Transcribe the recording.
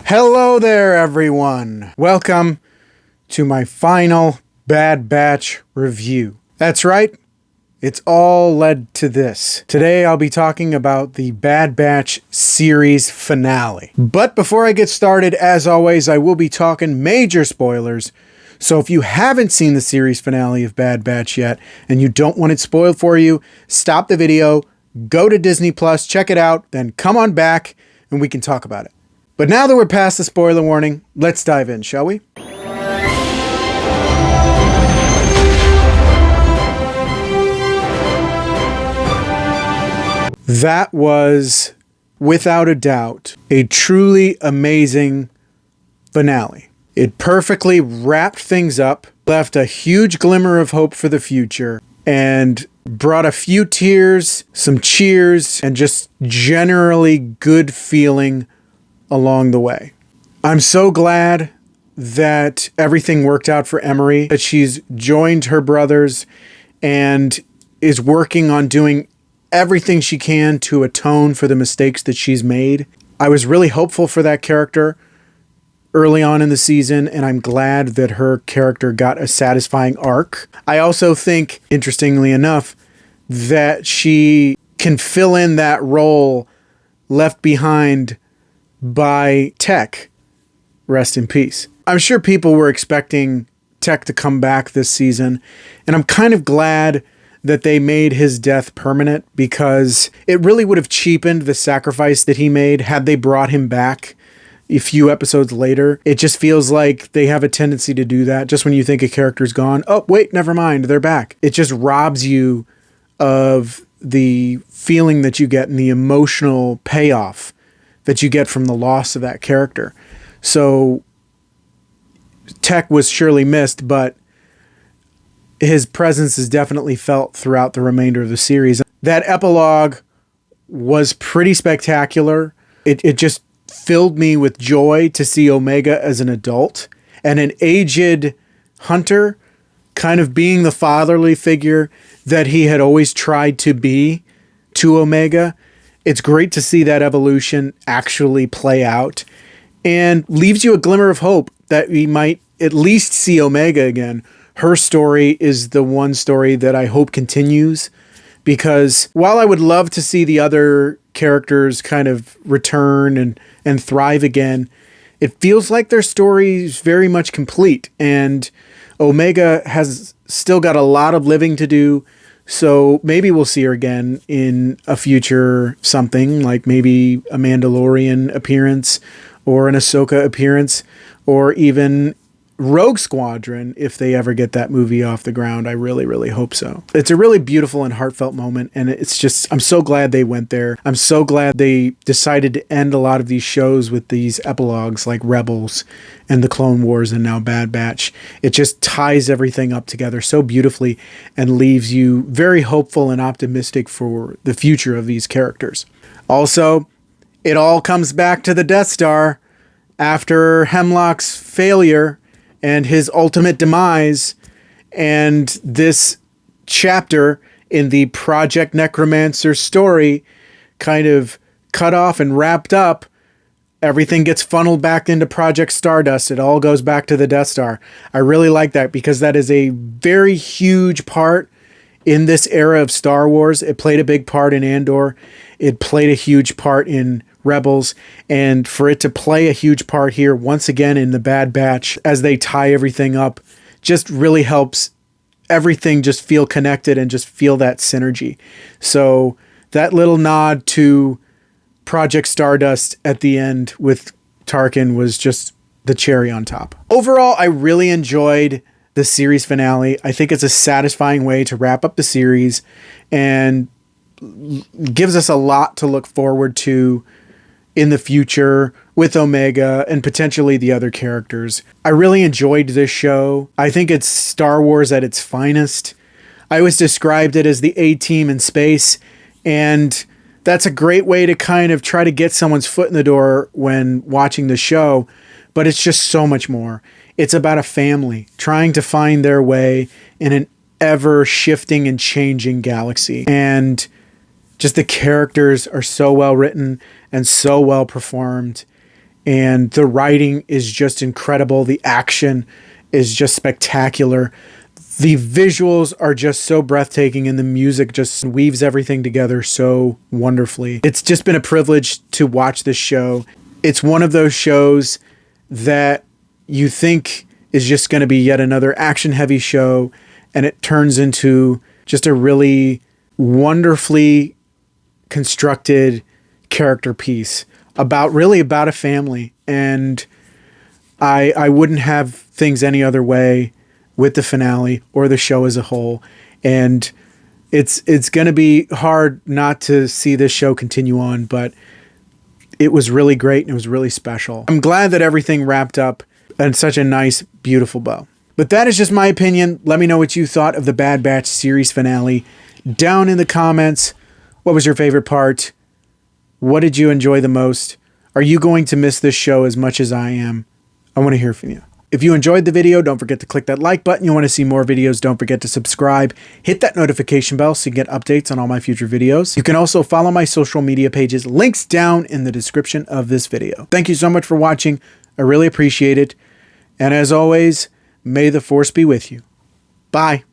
Hello there, everyone. Welcome to my final Bad Batch review. That's right. It's all led to this. Today I'll be talking about the Bad Batch series finale. But before I get started, as always, I will be talking major spoilers. So if you haven't seen the series finale of Bad Batch yet, and you don't want it spoiled for you, stop the video, go to Disney Plus, check it out, then come on back and we can talk about it. But now that we're past the spoiler warning, let's dive in, shall we? That was, without a doubt, a truly amazing finale. It perfectly wrapped things up, left a huge glimmer of hope for the future, and brought a few tears, some cheers, and just generally good feeling along the way. I'm so glad that everything worked out for Emery, that she's joined her brothers and is working on doing everything she can to atone for the mistakes that she's made. I was really hopeful for that character early on in the season, and I'm glad that her character got a satisfying arc. I also think, interestingly enough, that she can fill in that role left behind by Tech. Rest in peace. I'm sure people were expecting Tech to come back this season, and I'm kind of glad that they made his death permanent, because it really would have cheapened the sacrifice that he made had they brought him back a few episodes later. It just feels like they have a tendency to do that. Just when you think a character's gone, oh, wait, never mind, they're back. It just robs you of the feeling that you get and the emotional payoff that you get from the loss of that character. So Tech was surely missed, but his presence is definitely felt throughout the remainder of the series. That epilogue was pretty spectacular. It just filled me with joy to see Omega as an adult and an aged Hunter kind of being the fatherly figure that he had always tried to be to Omega. It's great to see that evolution actually play out, and leaves you a glimmer of hope that we might at least see Omega again. Her story is the one story that I hope continues, because while I would love to see the other characters kind of return and thrive again, it feels like their story is very much complete, and Omega has still got a lot of living to do. So maybe we'll see her again in a future something, like maybe a Mandalorian appearance or an Ahsoka appearance, or even Rogue Squadron, if they ever get that movie off the ground. I really, really hope so. It's a really beautiful and heartfelt moment, and it's just, I'm so glad they went there. I'm so glad they decided to end a lot of these shows with these epilogues like Rebels and the Clone Wars and now Bad Batch. It just ties everything up together so beautifully and leaves you very hopeful and optimistic for the future of these characters. Also, it all comes back to the Death Star after Hemlock's failure and his ultimate demise, and this chapter in the Project Necromancer story kind of cut off and wrapped up. Everything gets funneled back into Project Stardust. It all goes back to the Death Star. I really like that, because that is a very huge part in this era of Star Wars. It played a big part in Andor. It played a huge part in Rebels, and for it to play a huge part here once again in the Bad Batch as they tie everything up just really helps everything just feel connected and just feel that synergy. So that little nod to Project Stardust at the end with Tarkin was just the cherry on top. Overall, I really enjoyed the series finale. I think it's a satisfying way to wrap up the series and gives us a lot to look forward to in the future with Omega and potentially the other characters. I really enjoyed this show. I think it's Star Wars at its finest. I always described it as the A-Team in space, and that's a great way to kind of try to get someone's foot in the door when watching the show, but it's just so much more. It's about a family trying to find their way in an ever shifting and changing galaxy. And just the characters are so well written and so well performed. And the writing is just incredible. The action is just spectacular. The visuals are just so breathtaking, and the music just weaves everything together so wonderfully. It's just been a privilege to watch this show. It's one of those shows that you think is just going to be yet another action-heavy show, and it turns into just a really wonderfully constructed character piece about a family. And I wouldn't have things any other way with the finale or the show as a whole. And it's going to be hard not to see this show continue on, but it was really great and it was really special. I'm glad that everything wrapped up in such a nice, beautiful bow. But that is just my opinion. Let me know what you thought of the Bad Batch series finale down in the comments. What was your favorite part? What did you enjoy the most? Are you going to miss this show as much as I am? I want to hear from you. If you enjoyed the video, don't forget to click that like button. You want to see more videos, don't forget to subscribe. Hit that notification bell so you get updates on all my future videos. You can also follow my social media pages, links down in the description of this video. Thank you so much for watching. I really appreciate it. And as always, may the Force be with you. Bye.